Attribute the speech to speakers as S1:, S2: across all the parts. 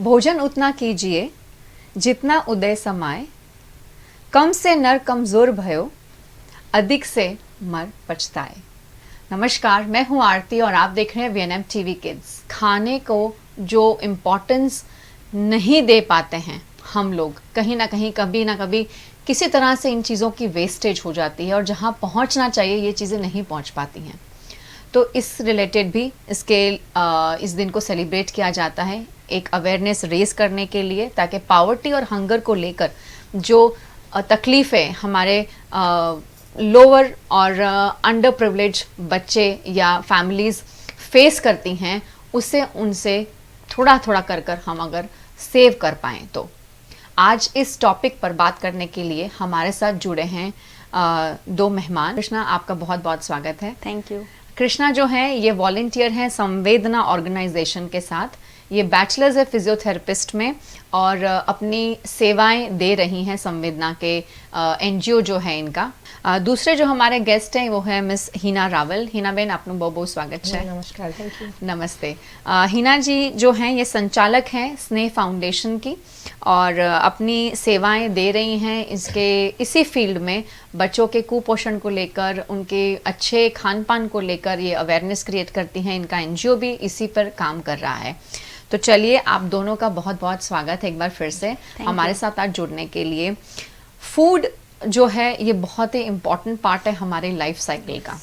S1: भोजन उतना कीजिए जितना उदय समाए, कम से नर कमजोर भयो, अधिक से मर पछताए। नमस्कार, मैं हूं आरती और आप देख रहे हैं वीएनएम टीवी किड्स। खाने को जो इम्पोर्टेंस नहीं दे पाते हैं हम लोग, कहीं ना कहीं कभी ना कभी किसी तरह से इन चीज़ों की वेस्टेज हो जाती है और जहां पहुंचना चाहिए ये चीज़ें नहीं पहुंच पाती हैं। तो इस रिलेटेड भी इस दिन को सेलिब्रेट किया जाता है एक अवेयरनेस रेज करने के लिए, ताकि पावर्टी और हंगर को लेकर जो तकलीफ़ें हमारे लोअर और अंडर प्रिविलेज बच्चे या फैमिलीज़ फेस करती हैं उसे उनसे थोड़ा थोड़ा कर हम अगर सेव कर पाएँ। तो आज इस टॉपिक पर बात करने के लिए हमारे साथ जुड़े हैं दो मेहमान। कृष्णा, आपका बहुत बहुत स्वागत है।
S2: Thank you.
S1: कृष्णा जो है ये वॉलंटियर हैं संवेदना ऑर्गेनाइजेशन के साथ। ये बैचलर्स है फिजियोथेरेपिस्ट में और अपनी सेवाएं दे रही हैं संवेदना के एनजीओ जो है इनका। दूसरे जो हमारे गेस्ट हैं वो है मिस हीना रावल। हीना बेन, आपનું बहुत बहुत स्वागत है।
S2: नमस्कार, थैंक यू।
S1: नमस्ते। हीना जी जो हैं ये संचालक हैं स्नेह फाउंडेशन की और अपनी सेवाएं दे रही हैं इसी फील्ड में। बच्चों के कुपोषण को लेकर, उनके अच्छे खान पान को लेकर ये अवेयरनेस क्रिएट करती हैं। इनका एनजीओ भी इसी पर काम कर रहा है। तो चलिए, आप दोनों का बहुत बहुत स्वागत है एक बार फिर से हमारे साथ आज जुड़ने के लिए। फूड जो है ये बहुत ही इम्पॉर्टेंट पार्ट है हमारे लाइफ साइकिल का।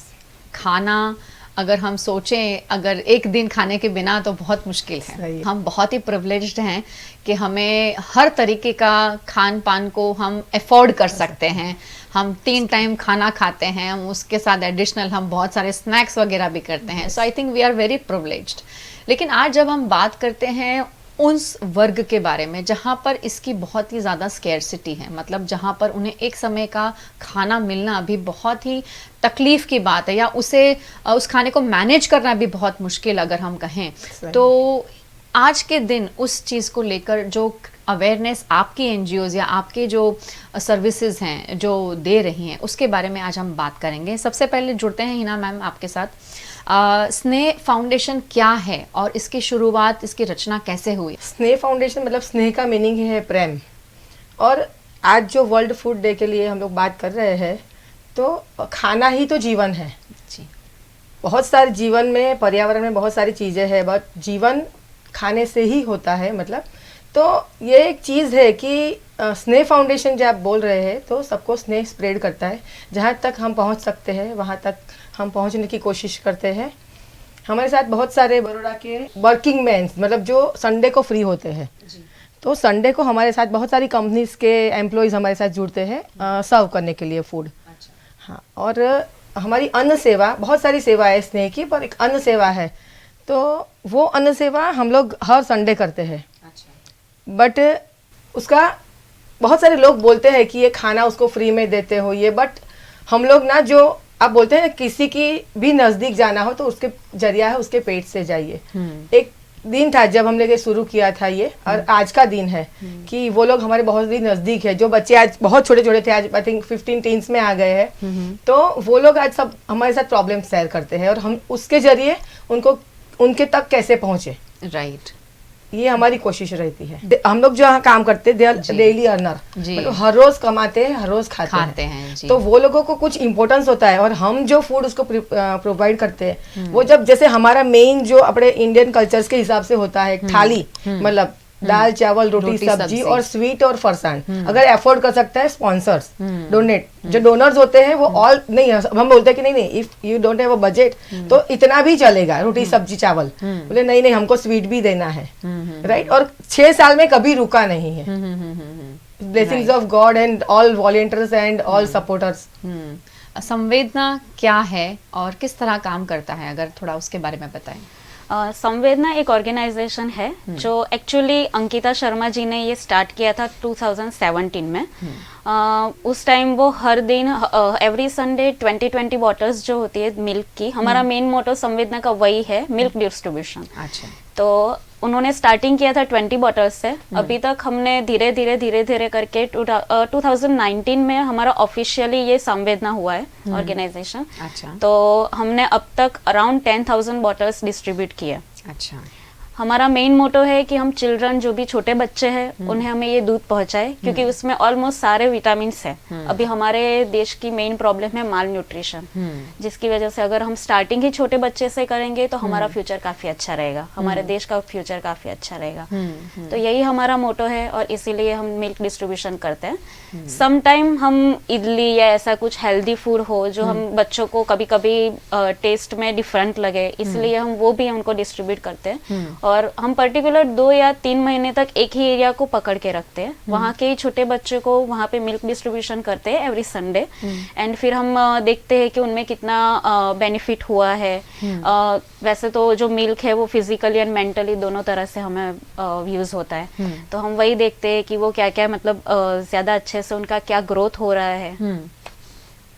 S1: खाना अगर हम सोचें, अगर एक दिन खाने के बिना तो बहुत मुश्किल है। हम बहुत ही प्रिविलेज्ड हैं कि हमें हर तरीके का खान पान को हम अफोर्ड कर सकते हैं। हम 3 टाइम खाना खाते हैं, हम उसके साथ एडिशनल हम बहुत सारे स्नैक्स वगैरह भी करते हैं। So I think we are very privileged. लेकिन आज जब हम बात करते हैं उस वर्ग के बारे में जहाँ पर इसकी बहुत ही ज़्यादा स्केर्सिटी है, मतलब जहाँ पर उन्हें एक समय का खाना मिलना अभी बहुत ही तकलीफ़ की बात है, या उस खाने को मैनेज करना भी बहुत मुश्किल अगर हम कहें। तो आज के दिन उस चीज़ को लेकर जो अवेयरनेस आपकी एनजीओज़ या आपके जो सर्विसेज हैं जो दे रही हैं उसके बारे में आज हम बात करेंगे। सबसे पहले जुड़ते हैं हिना मैम आपके साथ। स्नेह फाउंडेशन क्या है और इसकी शुरुआत, इसकी रचना कैसे हुई?
S3: स्नेह फाउंडेशन मतलब स्नेह का मीनिंग है प्रेम। और आज जो वर्ल्ड फूड डे के लिए हम लोग बात कर रहे हैं, तो खाना ही तो जीवन है
S1: जी।
S3: बहुत सारे जीवन में, पर्यावरण में बहुत सारी चीज़ें हैं, बट जीवन खाने से ही होता है। मतलब तो ये एक चीज़ है कि स्नेह फाउंडेशन जब आप बोल रहे हैं तो सबको स्नेह स्प्रेड करता है। जहाँ तक हम पहुँच सकते हैं वहाँ तक हम पहुँचने की कोशिश करते हैं। हमारे साथ बहुत सारे बड़ौदा के वर्किंग मैन, मतलब जो संडे को फ्री होते हैं, तो संडे को हमारे साथ बहुत सारी कंपनीज के एम्प्लॉयज़ हमारे साथ जुड़ते हैं सर्व करने के लिए फूड। हाँ, और हमारी अन्न सेवा, बहुत सारी सेवा है स्नेह की, पर एक अन्न सेवा है। तो वो अन्न सेवा हम लोग हर संडे करते हैं। बट उसका बहुत सारे लोग बोलते हैं कि ये खाना उसको फ्री में देते हो ये, बट हम लोग ना, जो आप बोलते हैं किसी की भी नज़दीक जाना हो तो उसके जरिया है उसके पेट से जाइए। एक दिन था जब हमने ये शुरू किया था ये, और आज का दिन है कि वो लोग हमारे बहुत ही नज़दीक है। जो बच्चे आज बहुत छोटे छोटे थे, आज आई थिंक 15 टीन्स में आ गए हैं, तो वो लोग आज सब हमारे साथ प्रॉब्लम शेयर करते हैं और हम उसके जरिए उनके तक कैसे पहुँचे।
S1: राइट,
S3: ये हमारी कोशिश रहती है। हम लोग जो काम करते हैं, डेली अर्नर, मतलब हर रोज कमाते हैं, हर रोज खाते हैं जी। तो वो लोगों को कुछ इम्पोर्टेंस होता है, और हम जो फूड उसको प्रोवाइड करते हैं वो जब, जैसे हमारा मेन जो अपने इंडियन कल्चर्स के हिसाब से होता है थाली, मतलब दाल चावल रोटी सब्जी और स्वीट और फरसान। अगर अफोर्ड कर सकता है स्पॉन्सर्स, डोनेट, जो डोनर्स होते हैं वो ऑल नहीं, हम बोलते हैं कि नहीं, if you don't have a budget तो इतना भी चलेगा, रोटी सब्जी चावल। बोले नहीं हमको स्वीट भी देना है, राइट। और 6 साल में कभी रुका नहीं है। Blessings of God and all volunteers and all supporters.
S1: संवेदना क्या है और किस तरह काम करता है, अगर थोड़ा उसके बारे में बताएं।
S2: संवेदना एक ऑर्गेनाइजेशन है जो एक्चुअली अंकिता शर्मा जी ने ये स्टार्ट किया था 2017 में। उस टाइम वो हर दिन एवरी संडे 20 बॉटल्स जो होती है मिल्क की, हमारा मेन मोटो संवेदना का वही है, मिल्क डिस्ट्रीब्यूशन।
S1: अच्छा।
S2: तो उन्होंने स्टार्टिंग किया था 20 बॉटल्स से। अभी तक हमने धीरे धीरे करके 2019 में हमारा ऑफिशियली ये संवेदना हुआ है ऑर्गेनाइजेशन।
S1: अच्छा।
S2: तो हमने अब तक अराउंड 10,000 बॉटल्स डिस्ट्रीब्यूट किए।
S1: अच्छा।
S2: हमारा मेन मोटो है कि हम चिल्ड्रन जो भी छोटे बच्चे हैं उन्हें हमें ये दूध पहुंचाए, क्योंकि उसमें ऑलमोस्ट सारे विटामिन्स हैं। अभी हमारे देश की मेन प्रॉब्लम है माल न्यूट्रिशन, जिसकी वजह से अगर हम स्टार्टिंग ही छोटे बच्चे से करेंगे तो हमारा फ्यूचर काफी अच्छा रहेगा, हमारे देश का फ्यूचर काफी अच्छा रहेगा। तो यही हमारा मोटो है और इसीलिए हम मिल्क डिस्ट्रीब्यूशन करते हैं। सम टाइम हम इडली या ऐसा कुछ हेल्दी फूड हो जो हम बच्चों को कभी कभी टेस्ट में डिफरेंट लगे, इसलिए हम वो भी उनको डिस्ट्रीब्यूट करते हैं। और हम पर्टिकुलर 2 या 3 महीने तक एक ही एरिया को पकड़ के रखते हैं, वहाँ के ही छोटे बच्चों को वहाँ पे मिल्क डिस्ट्रीब्यूशन करते हैं एवरी संडे। एंड फिर हम देखते हैं कि उनमें कितना बेनिफिट हुआ है। वैसे तो जो मिल्क है वो फिजिकली एंड मेंटली दोनों तरह से हमें यूज होता है, तो हम वही देखते हैं कि वो क्या क्या मतलब ज्यादा अच्छे से उनका क्या ग्रोथ हो रहा है।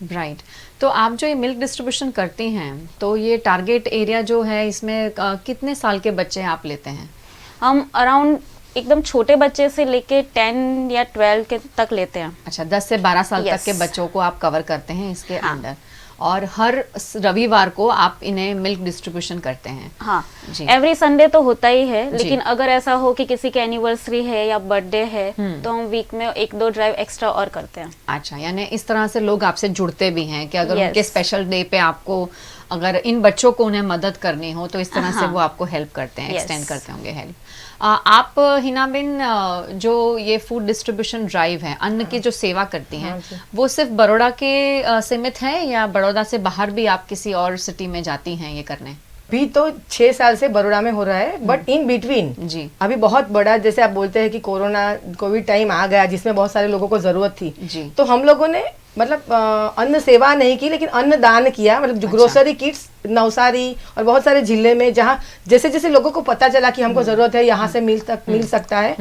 S1: राइट। तो आप जो ये मिल्क डिस्ट्रीब्यूशन करती हैं, तो ये टारगेट एरिया जो है इसमें कितने साल के बच्चे आप लेते हैं?
S2: हम अराउंड एकदम छोटे बच्चे से लेके 10 या 12 के तक लेते हैं।
S1: अच्छा, 10 से 12 साल तक के बच्चों को आप कवर करते हैं इसके अंडर, और हर रविवार को आप इन्हें मिल्क डिस्ट्रीब्यूशन करते हैं?
S2: हाँ
S1: जी।
S2: एवरी संडे तो होता ही है, लेकिन अगर ऐसा हो कि किसी की एनिवर्सरी है या बर्थडे है तो हम वीक में 1-2 ड्राइव एक्स्ट्रा और करते हैं।
S1: अच्छा, यानी इस तरह से लोग आपसे जुड़ते भी हैं कि अगर उनके स्पेशल डे पे आपको, अगर इन बच्चों को उन्हें मदद करनी हो तो इस तरह से वो आपको हेल्प करते हैं, एक्सटेंड करते होंगे हेल्प। आप हिना बिन, जो ये फूड डिस्ट्रीब्यूशन ड्राइव है, अन्न की जो सेवा करती हैं, वो सिर्फ बड़ौदा के सीमित है या बड़ौदा से बाहर भी आप किसी और सिटी में जाती हैं ये करने?
S3: अभी तो 6 साल से बड़ौदा में हो रहा है, बट इन बिटवीन
S1: जी
S3: अभी बहुत बड़ा, जैसे आप बोलते हैं कि कोविड टाइम आ गया जिसमें बहुत सारे लोगों को जरूरत थी
S1: जी।
S3: तो हम लोगों ने मतलब अन्न सेवा नहीं की, लेकिन अन्न दान किया। मतलब जो ग्रोसरी किट्स नवसारी और बहुत सारे जिले में जहाँ जैसे जैसे लोगों को पता चला कि हमको जरूरत है, यहाँ से मिल सकता है,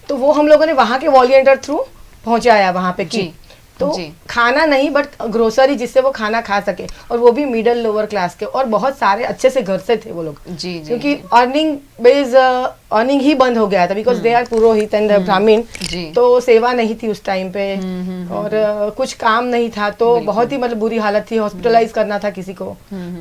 S3: तो वो हम लोगों ने वहाँ के वॉलंटियर थ्रू पहुँचाया वहाँ पे किट। तो खाना नहीं बट ग्रोसरी, जिससे वो खाना खा सके, और वो भी मिडिल लोअर क्लास के, और बहुत सारे अच्छे से घर से थे वो लोग।
S1: जी जी।
S3: क्योंकि अर्निंग ही बंद हो गया था, बिकॉज दे आर पुरोहित एंड ब्राह्मण, तो सेवा नहीं थी उस टाइम पे, और कुछ काम नहीं था, तो बहुत ही मतलब बुरी हालत थी, हॉस्पिटलाइज करना था किसी को,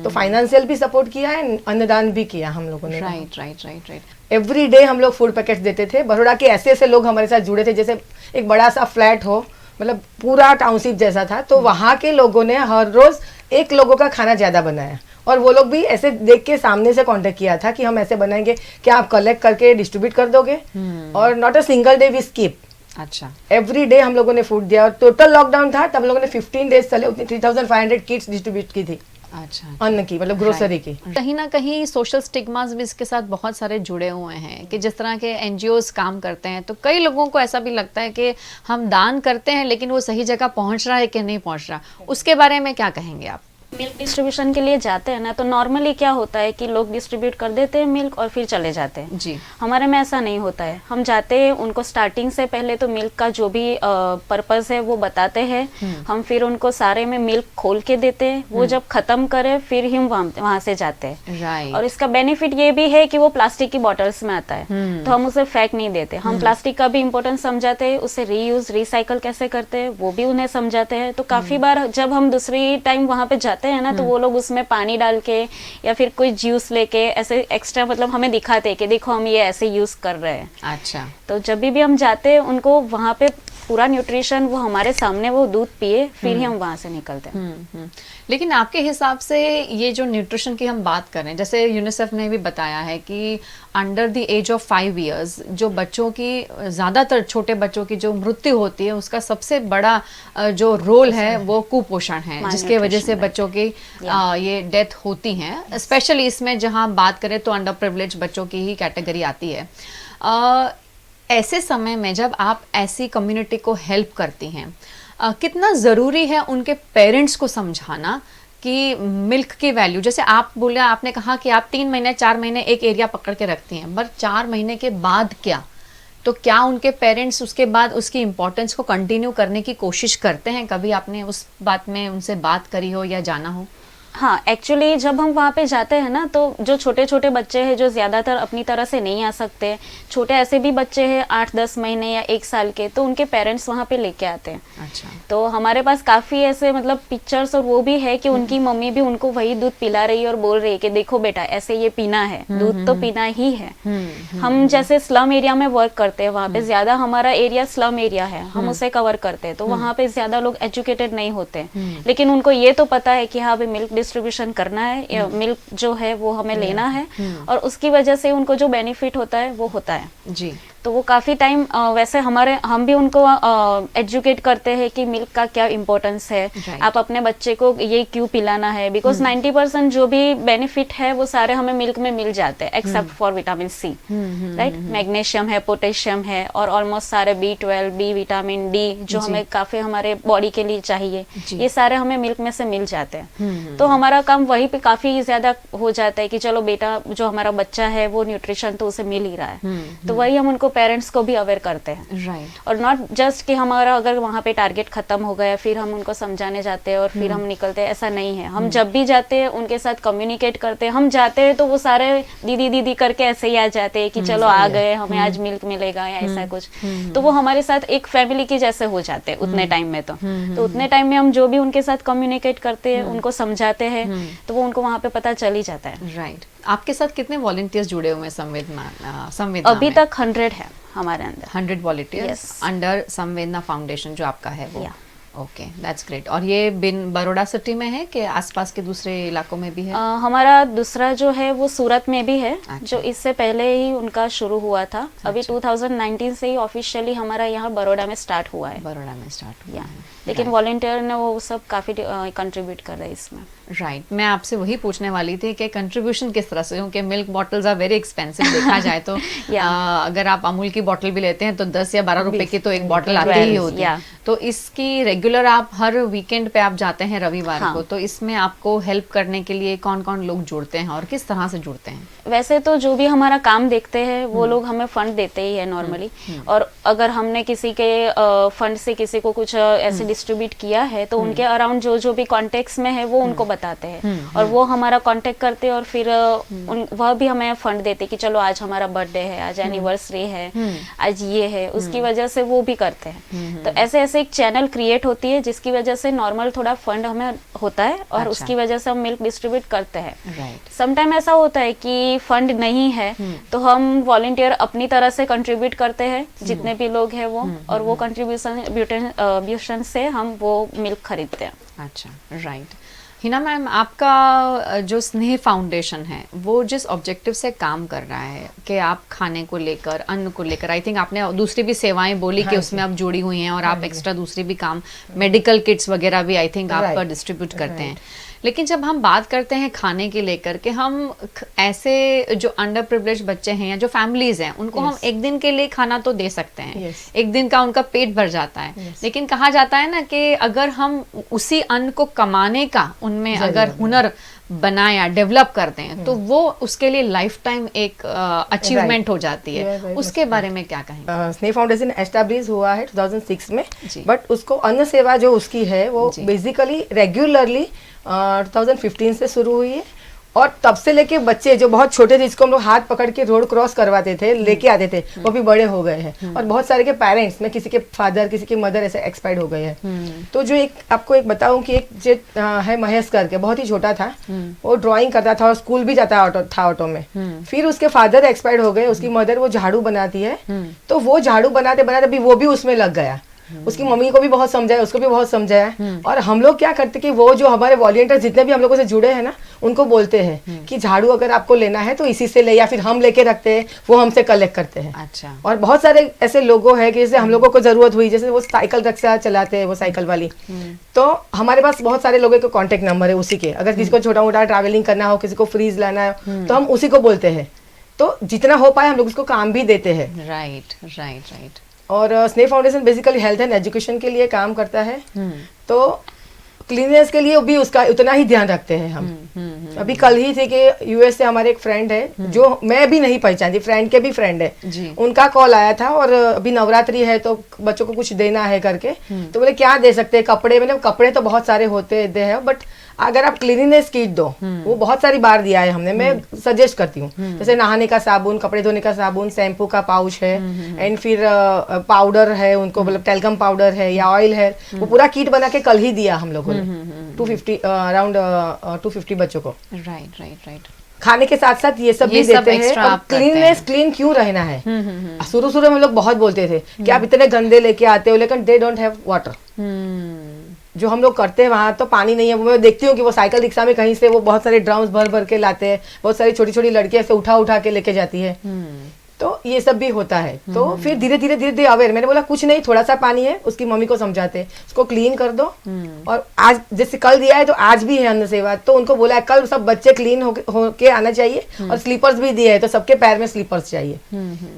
S3: तो फाइनेंशियल भी सपोर्ट किया है, अन्नदान भी किया हम लोगों ने।
S1: Right right right right.
S3: Every day हम लोग फूड पैकेट्स देते थे। बड़ौदा के ऐसे ऐसे लोग हमारे साथ जुड़े थे, जैसे एक बड़ा सा फ्लैट हो, मतलब पूरा टाउनशिप जैसा था, तो वहाँ के लोगों ने हर रोज एक लोगों का खाना ज्यादा बनाया, और वो लोग भी ऐसे देख के सामने से कांटेक्ट किया था कि हम ऐसे बनाएंगे, क्या आप कलेक्ट करके डिस्ट्रीब्यूट कर दोगे? और not a single day we skip.
S1: अच्छा,
S3: एवरी डे हम लोगों ने फूड दिया, और टोटल लॉकडाउन था तब लोगों ने 15 डेज चले, उतनी 3500 किट्स डिस्ट्रीब्यूट की थी।
S1: अच्छा,
S3: अन्न की, मतलब ग्रोसरी की।
S1: कहीं ना कहीं सोशल स्टिग्मास भी इसके साथ बहुत सारे जुड़े हुए हैं कि जिस तरह के एनजीओज काम करते हैं, तो कई लोगों को ऐसा भी लगता है कि हम दान करते हैं लेकिन वो सही जगह पहुंच रहा है कि नहीं पहुंच रहा, उसके बारे में क्या कहेंगे आप?
S2: मिल्क डिस्ट्रीब्यूशन के लिए जाते हैं ना, तो नॉर्मली क्या होता है कि लोग डिस्ट्रीब्यूट कर देते हैं मिल्क और फिर चले जाते हैं।
S1: जी।
S2: हमारे में ऐसा नहीं होता है, हम जाते हैं, उनको स्टार्टिंग से पहले तो मिल्क का जो भी पर्पस है वो बताते हैं, हम फिर उनको सारे में मिल्क खोल के देते हैं, वो जब खत्म करे फिर हम वहाँ से जाते हैं।
S1: राइट।
S2: और इसका बेनिफिट ये भी है कि वो प्लास्टिक की बॉटल्स में आता है, तो हम उसे फेंक नहीं देते, हम प्लास्टिक का भी इम्पोर्टेंस समझाते हैं, उसे रीयूज रिसाइकल कैसे करते हैं वो भी उन्हें समझाते हैं। तो काफी बार जब हम दूसरी टाइम वहाँ पे जाते हैं ना, तो वो लोग उसमें पानी डाल के या फिर कोई जूस लेके ऐसे एक्स्ट्रा मतलब हमें दिखाते हैं कि देखो हम ये ऐसे यूज कर रहे हैं।
S1: अच्छा।
S2: तो जब भी हम जाते हैं उनको वहाँ पे पूरा न्यूट्रिशन वो हमारे सामने वो दूध पिए, फिर ही हम वहाँ से निकलते हैं।
S1: लेकिन आपके हिसाब से ये जो न्यूट्रिशन की हम बात कर रहे हैं, जैसे यूनिसेफ ने भी बताया है कि under the age of 5 years जो बच्चों की, ज़्यादातर छोटे बच्चों की जो मृत्यु होती है उसका सबसे बड़ा जो रोल है वो कुपोषण है, जिसके वजह से बच्चों की ये डेथ होती हैं। स्पेशली इसमें जहाँ बात करें तो अंडर प्रिविलेज बच्चों की ही कैटेगरी आती है। ऐसे समय में जब आप ऐसी कम्युनिटी को हेल्प करती हैं, कितना ज़रूरी है उनके पेरेंट्स को समझाना कि मिल्क की वैल्यू, जैसे आप बोले, आपने कहा कि आप 3 महीने 4 महीने एक एरिया पकड़ के रखती हैं, पर 4 महीने के बाद क्या, तो क्या उनके पेरेंट्स उसके बाद उसकी इम्पोर्टेंस को कंटिन्यू करने की कोशिश करते हैं? कभी आपने उस बात में उनसे बात करी हो या जाना हो?
S2: हाँ, एक्चुअली जब हम वहाँ पे जाते हैं ना, तो जो छोटे छोटे बच्चे हैं जो ज़्यादातर अपनी तरह से नहीं आ सकते, छोटे ऐसे भी बच्चे हैं 8-10 महीने या 1 साल के, तो उनके पेरेंट्स वहाँ पे लेके आते हैं।
S1: अच्छा।
S2: तो हमारे पास काफ़ी ऐसे मतलब पिक्चर्स और वो भी है कि उनकी मम्मी भी उनको वही दूध पिला रही है और बोल रही है कि देखो बेटा ऐसे ये पीना है, दूध तो पीना ही है। हम जैसे स्लम एरिया में वर्क करते हैं, वहाँ पे ज़्यादा हमारा एरिया स्लम एरिया है, हम उसे कवर करते हैं, तो वहाँ पे ज़्यादा लोग एजुकेटेड नहीं होते, लेकिन उनको ये तो पता है कि हाँ भाई मिल्क डिस्ट्रीब्यूशन करना है या मिल्क जो है वो हमें लेना है, और उसकी वजह से उनको जो बेनिफिट होता है वो होता है
S1: जी।
S2: तो वो काफ़ी टाइम वैसे हम भी उनको एजुकेट करते हैं कि मिल्क का क्या इम्पोर्टेंस है, आप अपने बच्चे को ये क्यों पिलाना है, बिकॉज 90% जो भी बेनिफिट है वो सारे हमें मिल्क में मिल जाते हैं except for vitamin C, right. Magnesium है, पोटेशियम है, और ऑलमोस्ट सारे B12, बी विटामिन डी जो हमें काफ़ी हमारे बॉडी के लिए चाहिए, ये सारे हमें मिल्क में से मिल जाते हैं। तो हमारा काम वहीं पे काफ़ी ज़्यादा हो जाता है कि चलो बेटा जो हमारा बच्चा है वो न्यूट्रिशन तो उसे मिल ही रहा है, तो वही हम उनको पेरेंट्स को भी अवेयर करते हैं,
S1: राइट।
S2: और नॉट जस्ट कि हमारा अगर वहाँ पे टारगेट खत्म हो गया फिर हम उनको समझाने जाते हैं और फिर हम निकलते हैं, ऐसा नहीं है। हम जब भी जाते हैं उनके साथ कम्युनिकेट करते हैं, हम जाते हैं तो वो सारे दीदी दीदी करके ऐसे ही आ जाते हैं कि चलो आ गए, हमें आज मिल्क मिलेगा या ऐसा कुछ, तो वो हमारे साथ एक फैमिली के जैसे हो जाते हैं उतने टाइम में। तो उतने टाइम में हम जो भी उनके साथ कम्युनिकेट करते हैं, उनको समझाते हैं, तो वो उनको वहाँ पे पता चल ही जाता है।
S1: राइट। आपके साथ कितने वॉलंटियर्स जुड़े हुए हैं संवेदना
S2: अभी
S1: में?
S2: तक 100 है हमारे अंदर।
S1: 100 वॉलंटियर्स
S2: Yes.
S1: अंडर संवेदना फाउंडेशन जो आपका है वो।
S2: Yeah.
S1: Okay, that's great. और ये बड़ौदा सिटी में है कि आसपास के दूसरे इलाकों में भी है?
S2: हमारा दूसरा जो है वो सूरत में भी है,
S1: अच्छा।
S2: जो इससे पहले ही उनका शुरू हुआ था। अभी 2019 से ही ऑफिशियली हमारा यहाँ बड़ौदा में स्टार्ट हुआ है।
S1: बड़ौदा में स्टार्ट हुआ
S2: या
S1: है।
S2: लेकिन वॉलंटियर ने वो सब काफ़ी कंट्रीब्यूट कर रहे हैं इसमें।
S1: राइट। मैं आपसे वही पूछने वाली थी कि कंट्रीब्यूशन किस तरह से, क्योंकि milk bottles are very expensive देखा जाए तो अगर आप अमूल की बॉटल भी लेते हैं तो 10 या 12 रुपए की तो एक बॉटल आती ही होती है। तो इसकी रेगुलर आप हर वीकेंड पे आप जाते हैं रविवार को, तो इसमें आपको हेल्प करने के लिए कौन कौन लोग जुड़ते हैं और किस तरह से जुड़ते हैं?
S2: वैसे तो जो भी हमारा काम देखते हैं वो लोग हमें फंड देते ही है नॉर्मली, और अगर हमने किसी के फंड से किसी को कुछ ऐसे डिस्ट्रीब्यूट किया है तो उनके अराउंड जो भी कॉन्टेक्ट्स में है वो उनको बताते हैं, और वो हमारा कांटेक्ट करते हैं, और फिर वह भी हमें फंड देते कि चलो आज हमारा बर्थडे है, आज एनिवर्सरी है, आज ये है, उसकी वजह से वो भी करते हैं। तो ऐसे ऐसे एक चैनल क्रिएट होती है जिसकी वजह से नॉर्मल थोड़ा फंड हमें होता है, और उसकी वजह से हम मिल्क डिस्ट्रीब्यूट करते हैं।
S1: राइट।
S2: समटाइम ऐसा होता है कि फंड नहीं है तो हम वॉलंटियर अपनी तरह से कंट्रीब्यूट करते हैं, जितने भी लोग हैं वो, और वो कंट्रीब्यूशन से हम वो मिल्क खरीदते हैं।
S1: अच्छा, राइट। हिना मैम, आपका जो स्नेह फाउंडेशन है वो जिस ऑब्जेक्टिव से काम कर रहा है कि आप खाने को लेकर, अन्न को लेकर, आई थिंक आपने दूसरी भी सेवाएं बोली कि उसमें आप जुड़ी हुई हैं, और आप एक्स्ट्रा दूसरी भी काम, मेडिकल किट्स वगैरह भी आई थिंक आप डिस्ट्रीब्यूट करते हैं। लेकिन जब हम बात करते हैं खाने के लेकर के, हम ऐसे जो अंडर प्रिविलेज बच्चे हैं या जो फैमिलीज हैं उनको हम एक दिन के लिए खाना तो दे सकते हैं, एक दिन का उनका पेट भर जाता है, लेकिन कहा जाता है ना कि अगर हम उसी अन्न को कमाने का उनमें अगर हुनर बनाया, डेवलप करते हैं, तो वो उसके लिए लाइफ टाइम एक अचीवमेंट हो जाती है। उसके बारे में क्या कहेंगे?
S3: स्नेह फाउंडेशन एस्टैब्लिश हुआ है 2006 में, बट उसको अन्न सेवा जो उसकी है वो बेसिकली रेगुलरली 2015 से शुरू हुई है, और तब से लेके बच्चे जो बहुत छोटे थे जिसको हम लोग हाथ पकड़ के रोड क्रॉस करवाते थे, लेके आते थे, वो भी बड़े हो गए हैं, और बहुत सारे के पेरेंट्स में किसी के फादर, किसी की मदर ऐसे एक्सपायर्ड हो गए हैं। तो जो एक आपको एक बताऊं कि एक जो है महेश करके, बहुत ही छोटा था, वो ड्राइंग करता था और स्कूल भी जाता था ऑटो में। फिर उसके फादर एक्सपायर्ड हो गए, उसकी मदर वो झाड़ू बनाती है, तो वो झाड़ू बनाते बनाते भी वो भी उसमें लग गया। उसकी मम्मी को भी बहुत समझाया, उसको भी बहुत समझाया, और हम लोग क्या करते कि वो जो हमारे वॉलंटियर जितने भी हम लोगों से जुड़े हैं ना, उनको बोलते हैं कि झाड़ू अगर आपको लेना है तो इसी से ले, या फिर हम लेके रखते हैं, वो हमसे कलेक्ट करते हैं।
S1: अच्छा। और
S3: बहुत सारे ऐसे लोगों हैं कि जैसे हम लोगों को जरूरत हुई, जैसे वो साइकिल रिक्शा चलाते हैं, वो साइकिल वाली, तो हमारे पास बहुत सारे लोगों के कॉन्टेक्ट नंबर है उसी के। अगर किसी को छोटा मोटा ट्रैवलिंग करना हो, किसी को फ्रीज लाना है, तो हम उसी को बोलते हैं। तो जितना हो पाए हम लोग उसको काम भी देते हैं।
S1: Right, right, right.
S3: और स्नेह foundation basically health and education के लिए काम करता है। तो क्लीननेस के लिए भी उसका उतना ही ध्यान रखते हैं हम। अभी कल ही थे कि यूएस से हमारे एक फ्रेंड है जो मैं भी नहीं पहचानती, फ्रेंड के भी फ्रेंड है
S1: जी।
S3: उनका कॉल आया था और अभी नवरात्रि है तो बच्चों को कुछ देना है करके, तो बोले क्या दे सकते हैं, कपड़े, मतलब कपड़े तो बहुत सारे होते हैं बट अगर आप क्लीनिनेस किट दो, वो बहुत सारी बार दिया है हमने, मैं सजेस्ट करती हूँ जैसे नहाने का साबुन, कपड़े धोने का साबुन, शैम्पू का पाउच है एंड फिर पाउडर है उनको, मतलब टेल्कम पाउडर है या ऑयल है, वो पूरा किट बना के कल ही दिया हम लोगों ने 250 अराउंड 250 बच्चों को।
S1: Right right right.
S3: खाने के साथ साथ ये सब भी
S1: सब
S3: देते हैं।
S1: extra
S3: और
S1: आप करते
S3: क्लीननेस,
S1: हैं।
S3: क्लीन क्यों रहना है, शुरू शुरू में लोग बहुत बोलते थे कि आप इतने गंदे लेके आते हो, लेकिन दे डोंट हैव वाटर। जो हम लोग करते हैं वहां तो पानी नहीं है, वो मैं देखती हूँ कि वो साइकिल रिक्शा में कहीं से वो बहुत सारे ड्रम्स भर भर के लाते हैं, बहुत सारी छोटी छोटी लड़कियां ऐसे उठा उठा के लेके जाती है, तो ये सब भी होता है। तो फिर धीरे धीरे अवेयर, मैंने बोला कुछ नहीं, थोड़ा सा पानी है, उसकी मम्मी को समझाते, उसको क्लीन कर दो। और आज जैसे कल दिया है तो आज भी है अन्न सेवा, तो उनको बोला है कल सब बच्चे क्लीन होके आना चाहिए, और स्लीपर्स भी दिए है तो सबके पैर में स्लीपर्स चाहिए,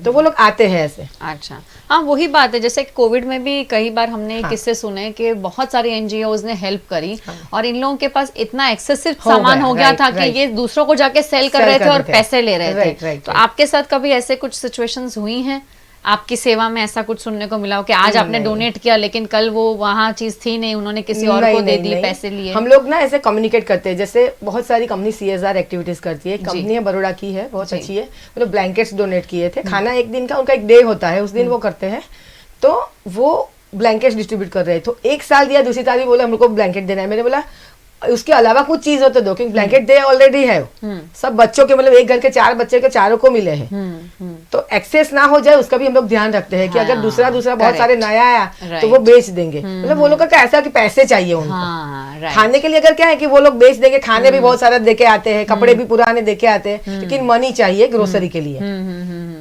S3: तो वो लोग आते हैं ऐसे।
S1: अच्छा, हाँ वही बात है, जैसे कोविड में भी कई बार हमने किस्से सुने कि बहुत सारी एनजीओज ने हेल्प करी और इन लोगों के पास इतना एक्सेसिव सामान हो गया था कि ये दूसरों को जाके सेल कर रहे थे और पैसे ले रहे थे। तो आपके साथ कभी ऐसे कुछ सिचुएशंस हुई हैं आपकी सेवा में, ऐसा कुछ सुनने को मिला हो कि आज आपने डोनेट किया लेकिन कल वो वहाँ चीज थी नहीं, उन्होंने किसी और को दे दी, पैसे लिए?
S3: हम लोग ना ऐसे कम्युनिकेट करते हैं, जैसे बहुत सारी कंपनी CSR एक्टिविटीज करती है, कंपनी है बड़ोड़ा की है, बहुत अच्छी है, मतलब ब्लैंकेट्स डोनेट किए थे, खाना एक दिन का उनका एक डे होता है, उस दिन वो करते हैं, तो वो ब्लैंकेट्स डिस्ट्रीब्यूट कर रहे हैं। तो एक साल दिया, दूसरी साल भी बोला हम लोग को ब्लैंकेट देना है, मैंने बोला उसके अलावा कुछ चीज हो तो दो, क्योंकि ब्लैंकेट दे ऑलरेडी है सब बच्चों के, मतलब एक घर के 4 बच्चे के चारों को मिले हैं, तो एक्सेस ना हो जाए उसका भी हम लोग ध्यान रखते हैं कि अगर दूसरा बहुत सारे नया आया तो वो बेच देंगे, मतलब वो लोग का ऐसा कि पैसे चाहिए उनको खाने के लिए, अगर क्या है कि वो लोग बेच देंगे, खाने भी बहुत सारा देके आते हैं, कपड़े भी पुराने देके आते हैं, लेकिन मनी चाहिए ग्रोसरी के लिए,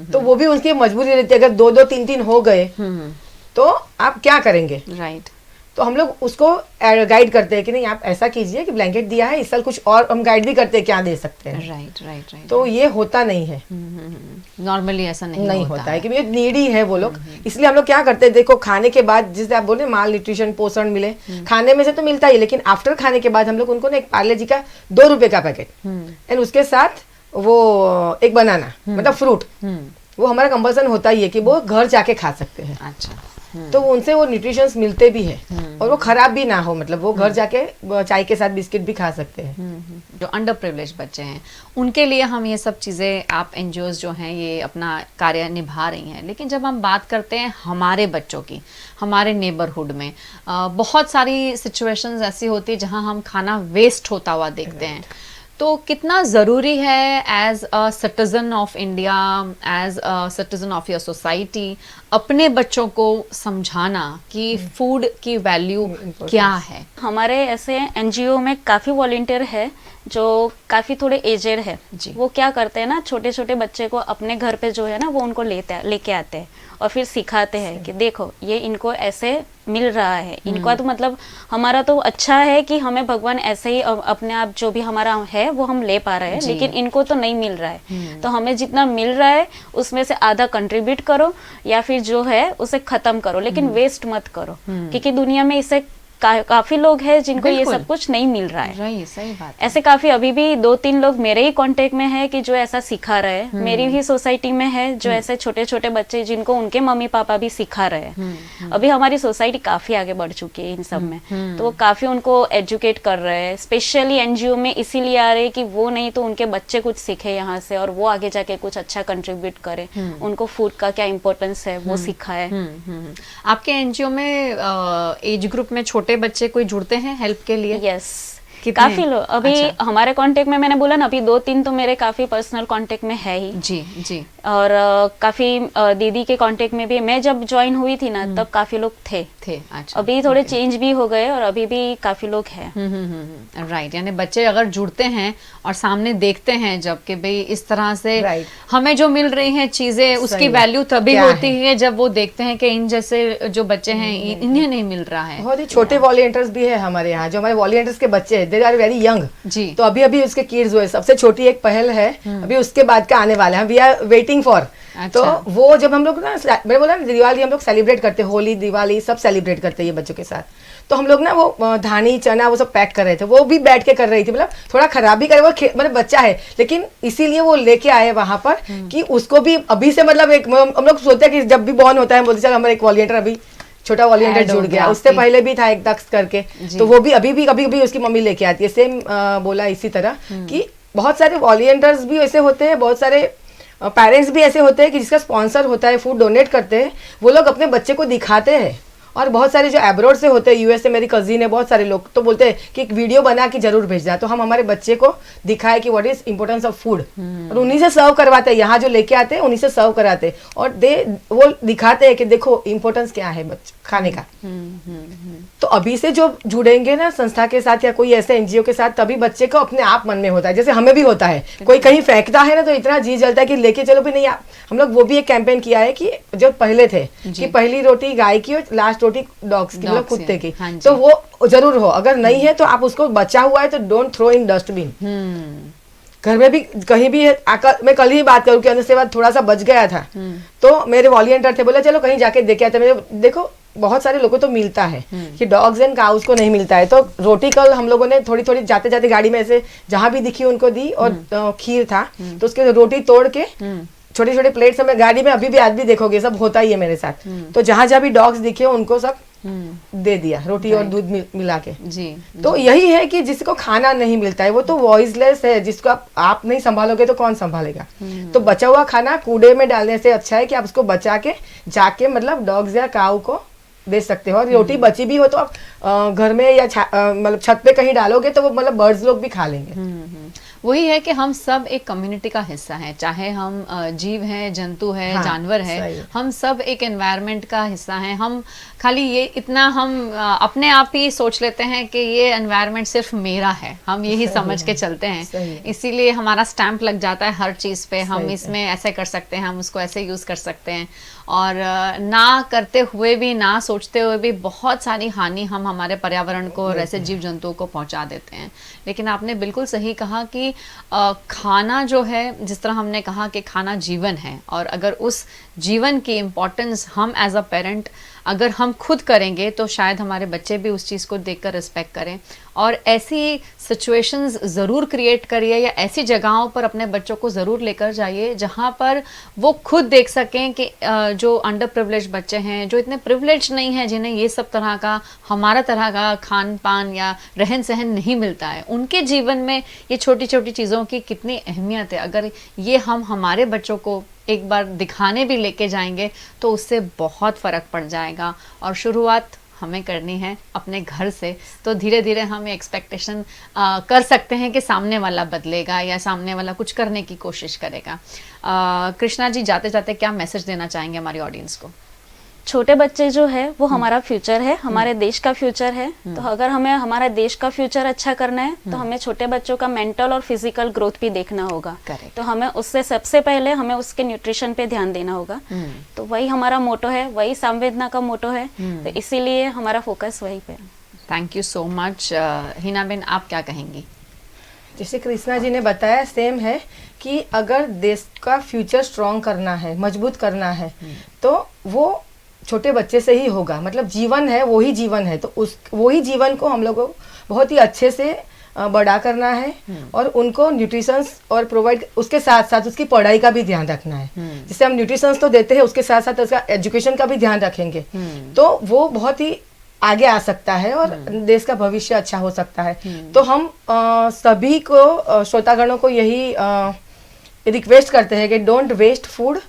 S3: तो वो भी उनकी मजबूरी रहती है। अगर 2-2 3-3 हो गए तो आप क्या करेंगे?
S1: राइट।
S3: तो हम लोग उसको गाइड करते हैं कि नहीं आप ऐसा कीजिए कि ब्लैंकेट दिया है, इस साल कुछ और हम गाइड भी करते हैं क्या दे सकते हैं।
S1: Right right right.
S3: तो ये होता नहीं है,
S1: नॉर्मली ऐसा नहीं
S3: होता है कि ये नीडी है वो लोग, इसलिए हम लोग क्या करते हैं, देखो खाने के बाद जिसे आप बोले माल न्यूट्रिशन पोषण मिले, खाने में से तो मिलता ही, लेकिन आफ्टर खाने के बाद हम लोग उनको ना एक पार्ले जी का 2 रुपए का पैकेट एंड उसके साथ वो एक बनाना, मतलब फ्रूट, वो हमारा कंपल्सन होता ही है कि वो घर जाके खा सकते हैं।
S1: अच्छा,
S3: तो उनसे वो न्यूट्रिशंस मिलते भी है और वो खराब भी ना हो, मतलब वो घर जाके चाय के साथ बिस्किट भी खा सकते हैं।
S1: जो अंडर प्रिविलेज बच्चे हैं उनके लिए हम ये सब चीज़ें, आप एनजीओज जो हैं ये अपना कार्य निभा रही हैं, लेकिन जब हम बात करते हैं हमारे बच्चों की, हमारे नेबरहुड में बहुत सारी सिचुएशंस ऐसी होती है जहां हम खाना वेस्ट होता हुआ देखते हैं, तो कितना ज़रूरी है as a citizen of India, as a citizen of your society, अपने बच्चों को समझाना कि फूड की वैल्यू क्या है?
S2: हमारे ऐसे एनजीओ में काफ़ी वॉलंटियर है जो काफ़ी थोड़े एजेड है, वो क्या करते हैं ना, छोटे छोटे बच्चे को अपने घर पे जो है ना वो उनको लेके आते हैं और फिर सिखाते हैं कि देखो ये इनको ऐसे मिल रहा है, इनका तो मतलब हमारा तो अच्छा है कि हमें भगवान ऐसे ही अपने आप जो भी हमारा है वो हम ले पा रहे हैं, लेकिन इनको तो नहीं मिल रहा है, तो हमें जितना मिल रहा है उसमें से आधा कंट्रीब्यूट करो या फिर जो है उसे खत्म करो, लेकिन वेस्ट मत करो, क्योंकि दुनिया में इसे काफी लोग हैं जिनको ये सब कुछ नहीं मिल रहा है।
S1: सही बात।
S2: ऐसे काफी अभी भी 2-3 लोग मेरे ही कांटेक्ट में है कि जो ऐसा सिखा रहे हैं, मेरी ही सोसाइटी में है जो ऐसे छोटे छोटे बच्चे जिनको उनके मम्मी पापा भी सिखा रहे हैं। अभी हमारी सोसाइटी काफी आगे बढ़ चुकी है इन सब में, तो वो काफी उनको एजुकेट कर रहे हैं, स्पेशली एनजीओ में इसीलिए आ रहे हैं कि वो नहीं तो उनके बच्चे कुछ सीखे यहाँ से और वो आगे जाके कुछ अच्छा कंट्रीब्यूट करे, उनको फूड का क्या इम्पोर्टेंस है वो सिखाए।
S1: आपके एनजीओ में एज ग्रुप में छोटे बच्चे कोई जुड़ते हैं हेल्प के लिए?
S2: यस, काफी लोग अभी हमारे कांटेक्ट में, मैंने बोला ना अभी 2-3 तो मेरे काफी पर्सनल कांटेक्ट में है ही।
S1: जी जी।
S2: और काफी दीदी के कांटेक्ट में भी, मैं जब ज्वाइन हुई थी ना तब काफी लोग थे।
S1: अच्छा,
S2: अभी थोड़े चेंज भी हो गए और अभी भी काफी लोग हैं।
S1: राइट, यानी बच्चे अगर जुड़ते हैं और सामने देखते हैं जब कि भाई इस तरह से हमें जो मिल रही हैं चीजें उसकी वैल्यू तभी होती है जब वो देखते हैं कि इन जैसे जो बच्चे हैं इन्हें नहीं मिल रहा है।
S3: बहुत ही छोटे वॉलंटियर्स भी है हमारे यहाँ, जो हमारे वॉलंटियर्स के बच्चे हैं दे आर वेरी यंग
S1: जी।
S3: तो अभी अभी उसके किड्स हुए, सबसे छोटी एक पहल है, अभी उसके बाद का आने वाला है, वी आर वेटिंग फॉर। तो वो जब हम लोग ना, मैंने बोला ना दिवाली हम लोग सेलिब्रेट करते, होली दिवाली सब सेलिब्रेट करते हैं ये बच्चों के साथ, तो हम लोग ना वो धानी चना वो सब पैक कर रहे थे, वो भी बैठ के कर रही थी, मतलब थोड़ा खराब भी करे, वो मतलब बच्चा है लेकिन इसीलिए वो लेके आए वहां पर कि उसको भी अभी से मतलब एक हम लोग सोचते हैं कि जब भी बॉर्न होता है बोलते चल हमारा एक वॉलंटियर अभी छोटा वॉलंटियर जुड़ गया, उससे पहले भी था एक दक्ष करके, तो वो भी अभी भी कभी कभी उसकी मम्मी लेके आती है, सेम बोला इसी तरह कि बहुत सारे वॉलंटियर्स भी ऐसे होते हैं, बहुत सारे पेरेंट्स भी ऐसे होते हैं कि जिसका स्पॉन्सर होता है, फूड डोनेट करते हैं, वो लोग अपने बच्चे को दिखाते हैं। और बहुत सारे जो एब्रॉड से होते हैं, यूएस से मेरी कजिन है, बहुत सारे लोग तो बोलते हैं कि एक वीडियो बना के जरूर भेजना, तो हम हमारे बच्चे को दिखाए कि what is importance of food, और उन्हीं से सर्व करवाते हैं, यहाँ जो लेके आते हैं उन्हीं से सर्व कराते हैं, और वो दिखाते हैं कि देखो इंपॉर्टेंस क्या है बच्चे खाने का। तो अभी से जो जुड़ेंगे ना संस्था के साथ या कोई ऐसे एनजीओ के साथ, तभी बच्चे को अपने आप मन में होता है, जैसे हमें भी होता है, कोई कहीं फेंकता है ना तो इतना जी जलता है कि लेके चलो भी नहीं। हम लोग वो भी एक कैंपेन किया है कि जो पहले थे कि पहली रोटी गाय की और लास्ट रोटी डॉग्स की, मतलब कुत्ते की, तो वो जरूर हो, अगर नहीं है तो आप उसको बचा हुआ है तो डोंट थ्रो इन डस्टबिन। घर में भी कहीं भी आकर, मैं कल ही बात करूँ कि अंदर से बाद थोड़ा सा बच गया था, तो मेरे वॉलंटियर थे, बोले चलो कहीं जाके देखे आते। मेरे देखो बहुत सारे लोगों को तो मिलता है कि डॉग्स एंड काउस को नहीं मिलता है, तो रोटी कल हम लोगों ने थोड़ी थोड़ी जाते जाते गाड़ी में ऐसे जहां भी दिखी उनको दी, और खीर था तो उसके रोटी तोड़ के छोटे छोटे प्लेट्स में गाड़ी में अभी भी आज भी देखोगे सब होता ही है मेरे साथ, तो जहां जहां भी डॉग्स दिखे उनको सब दे दिया, रोटी और दूध मिला के जी। तो यही है कि जिसको खाना नहीं मिलता है वो तो वॉइसलेस है, जिसको आप नहीं संभालोगे तो कौन संभालेगा। तो बचा हुआ खाना कूड़े में डालने से अच्छा है कि आप उसको बचा के जाके मतलब डॉग्स या काऊ को दे सकते हो, और रोटी बची भी हो तो आप घर में या मतलब छत पे कहीं डालोगे तो वो मतलब बर्ड्स लोग भी खा लेंगे।
S1: वही है कि हम सब एक कम्युनिटी का हिस्सा हैं, चाहे हम जीव हैं, जंतु है, हाँ, जानवर है, हम सब एक एनवायरनमेंट का हिस्सा हैं। हम खाली ये इतना हम अपने आप ही सोच लेते हैं कि ये एनवायरनमेंट सिर्फ मेरा है, हम यही समझ के चलते हैं, इसीलिए हमारा स्टैंप लग जाता है हर चीज़ पे, हम इसमें ऐसे कर सकते हैं, हम उसको ऐसे यूज़ कर सकते हैं, और ना करते हुए भी, ना सोचते हुए भी बहुत सारी हानि हम हमारे पर्यावरण को और ऐसे जीव जंतुओं को पहुंचा देते हैं। लेकिन आपने बिल्कुल सही कहा कि खाना जो है, जिस तरह हमने कहा कि खाना जीवन है, और अगर उस जीवन की इम्पोर्टेंस हम एज अ पेरेंट अगर हम खुद करेंगे तो शायद हमारे बच्चे भी उस चीज़ को देखकर रिस्पेक्ट करें, और ऐसी सिचुएशंस ज़रूर क्रिएट करिए या ऐसी जगहों पर अपने बच्चों को ज़रूर लेकर जाइए जहाँ पर वो खुद देख सकें कि जो अंडर प्रिविलेज बच्चे हैं, जो इतने प्रिविलेज नहीं हैं, जिन्हें ये सब तरह का हमारा तरह का खान पान या रहन सहन नहीं मिलता है, उनके जीवन में ये छोटी छोटी चीज़ों की कितनी अहमियत है। अगर ये हम हमारे बच्चों को एक बार दिखाने भी लेके जाएंगे तो उससे बहुत फ़र्क पड़ जाएगा, और शुरुआत हमें करनी है अपने घर से, तो धीरे धीरे हम एक्सपेक्टेशन कर सकते हैं कि सामने वाला बदलेगा या सामने वाला कुछ करने की कोशिश करेगा। कृष्णा जी, जाते जाते क्या मैसेज देना चाहेंगे हमारी ऑडियंस को?
S2: छोटे बच्चे जो है वो हमारा फ्यूचर है, हमारे देश का फ्यूचर है, तो अगर हमें हमारा देश का फ्यूचर अच्छा करना है तो हमें छोटे बच्चों का मेंटल और फिजिकल ग्रोथ भी देखना होगा। तो हमें उससे सबसे पहले हमें उसके न्यूट्रिशन पे ध्यान देना होगा, तो वही हमारा मोटो है, वही संवेदना का मोटो है, तो इसीलिए हमारा फोकस वही पे।
S1: Thank you so much. Hina Ben, आप क्या कहेंगी?
S3: जैसे कृष्णा जी ने बताया सेम है कि अगर देश का फ्यूचर स्ट्रॉन्ग करना है, मजबूत करना है, तो वो छोटे बच्चे से ही होगा। मतलब जीवन है, वही जीवन है, तो उस वही जीवन को हम लोगों को बहुत ही अच्छे से बड़ा करना है, और उनको न्यूट्रिशंस और प्रोवाइड, उसके साथ साथ उसकी पढ़ाई का भी ध्यान रखना है। जैसे हम न्यूट्रिशंस तो देते हैं, उसके साथ साथ उसका एजुकेशन का भी ध्यान रखेंगे तो वो बहुत ही आगे आ सकता है और देश का भविष्य अच्छा हो सकता है। तो हम सभी को, श्रोतागणों को यही रिक्वेस्ट करते हैं कि डोंट वेस्ट फूड।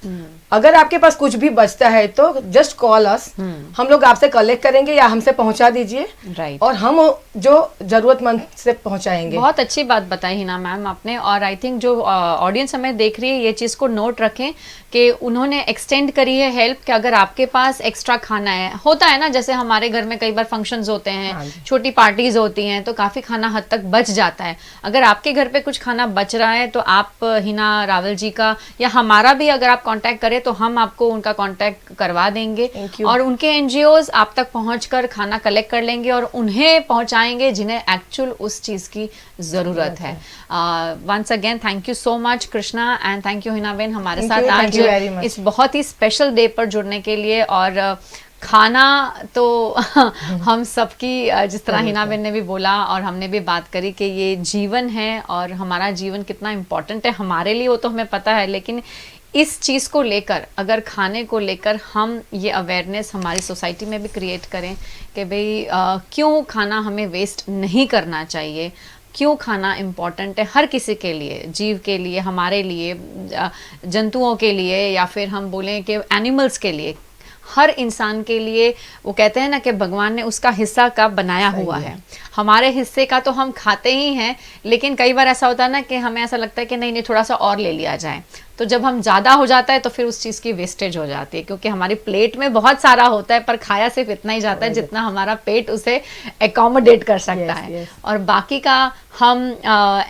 S3: अगर आपके पास कुछ भी बचता है तो जस्ट कॉल अस, हम लोग आपसे कलेक्ट करेंगे या हमसे पहुंचा दीजिए, और हम जो जरूरतमंद से पहुंचाएंगे।
S1: बहुत अच्छी बात बताई हिना मैम आपने, और आई थिंक जो ऑडियंस हमें देख रही है ये चीज़ को नोट रखें कि उन्होंने एक्सटेंड करी है हेल्प, कि अगर आपके पास एक्स्ट्रा खाना है, होता है ना, जैसे हमारे घर में कई बार फंक्शंस होते हैं, छोटी पार्टीज होती हैं, तो काफ़ी खाना हद तक बच जाता है। अगर आपके घर पे कुछ खाना बच रहा है तो आप हिना रावल जी का या हमारा भी अगर आप कांटेक्ट करें तो हम आपको उनका कांटेक्ट करवा देंगे
S3: Thank you.
S1: और उनके एनजीओज आप तक पहुंचकर खाना कलेक्ट कर लेंगे और उन्हें पहुंचाएंगे जिन्हें एक्चुअल उस चीज की जरूरत है। Once again thank you so much Krishna and thank you Hinaben हमारे
S3: Thank
S1: साथ
S3: you, thank
S1: आज
S3: you very much.
S1: इस बहुत ही स्पेशल डे पर जुड़ने के लिए। और खाना तो हम सबकी जिस तरह हिनाबेन ने भी बोला और हमने भी बात करी कि ये जीवन है और हमारा जीवन कितना इम्पोर्टेंट है हमारे लिए वो तो हमें पता है, लेकिन इस चीज़ को लेकर अगर खाने को लेकर हम ये अवेयरनेस हमारी सोसाइटी में भी क्रिएट करें कि भाई क्यों खाना हमें वेस्ट नहीं करना चाहिए, क्यों खाना इम्पॉर्टेंट है हर किसी के लिए, जीव के लिए, हमारे लिए, जंतुओं के लिए, या फिर हम बोलें कि एनिमल्स के लिए, हर इंसान के लिए। वो कहते हैं ना कि भगवान ने उसका हिस्सा का बनाया हुआ है। हमारे हिस्से का तो हम खाते ही हैं, लेकिन कई बार ऐसा होता है ना कि हमें ऐसा लगता है कि नहीं थोड़ा सा और ले लिया जाए, तो जब हम ज़्यादा हो जाता है तो फिर उस चीज़ की वेस्टेज हो जाती है, क्योंकि हमारी प्लेट में बहुत सारा होता है पर खाया सिर्फ इतना ही जाता है जितना हमारा पेट उसे एकोमोडेट कर सकता है। और बाकी का हम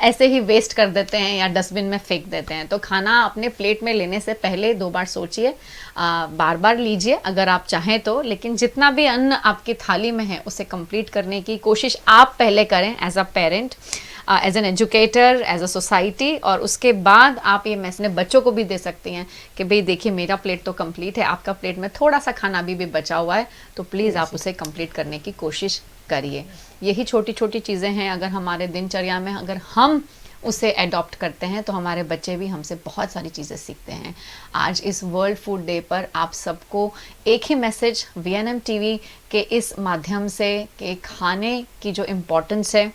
S1: ऐसे ही वेस्ट कर देते हैं या डस्टबिन में फेंक देते हैं। तो खाना अपने प्लेट में लेने से पहले 2 बार सोचिए, बार बार लीजिए अगर आप चाहें तो, लेकिन जितना भी अन्न आपकी थाली में है उसे कंप्लीट करने की कोशिश आप पहले करें as a parent, as an educator, as a society, और उसके बाद आप ये मैसेज बच्चों को भी दे सकती हैं कि भाई देखिए मेरा प्लेट तो कंप्लीट है, आपका प्लेट में थोड़ा सा खाना भी बचा हुआ है, तो प्लीज़ आप उसे कंप्लीट करने की कोशिश करिए। यही छोटी छोटी चीज़ें हैं, अगर हमारे दिनचर्या में अगर हम उसे एडॉप्ट करते हैं तो हमारे बच्चे भी हमसे बहुत सारी चीज़ें सीखते हैं। आज इस वर्ल्ड फूड डे पर आप सबको एक ही मैसेज VNM TV के इस माध्यम से कि खाने की जो इम्पोर्टेंस है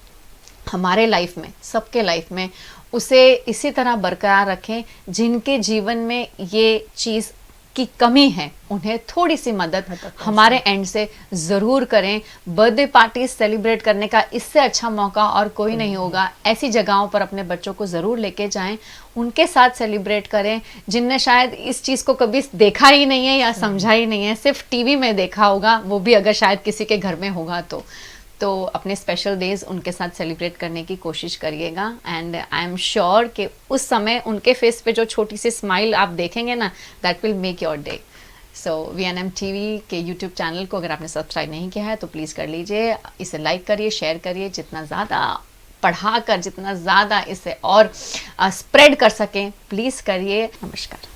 S1: हमारे लाइफ में, सबके लाइफ में, उसे इसी तरह बरकरार रखें। जिनके जीवन में ये चीज़ की कमी है उन्हें थोड़ी सी मदद हमारे एंड से ज़रूर करें। बर्थडे पार्टी सेलिब्रेट करने का इससे अच्छा मौका और कोई नहीं होगा। ऐसी जगहों पर अपने बच्चों को ज़रूर लेके जाएं, उनके साथ सेलिब्रेट करें जिनने शायद इस चीज़ को कभी देखा ही नहीं है या समझा ही नहीं है, सिर्फ टीवी में देखा होगा, वो भी अगर शायद किसी के घर में होगा तो अपने स्पेशल डेज उनके साथ सेलिब्रेट करने की कोशिश करिएगा। एंड आई एम श्योर कि उस समय उनके फेस पे जो छोटी सी स्माइल आप देखेंगे ना, that will make your day. So VNM TV के YouTube चैनल को अगर आपने सब्सक्राइब नहीं किया है तो प्लीज़ कर लीजिए, इसे लाइक करिए, शेयर करिए, जितना ज़्यादा पढ़ाकर जितना ज़्यादा इसे और स्प्रेड कर सकें प्लीज़ करिए। नमस्कार।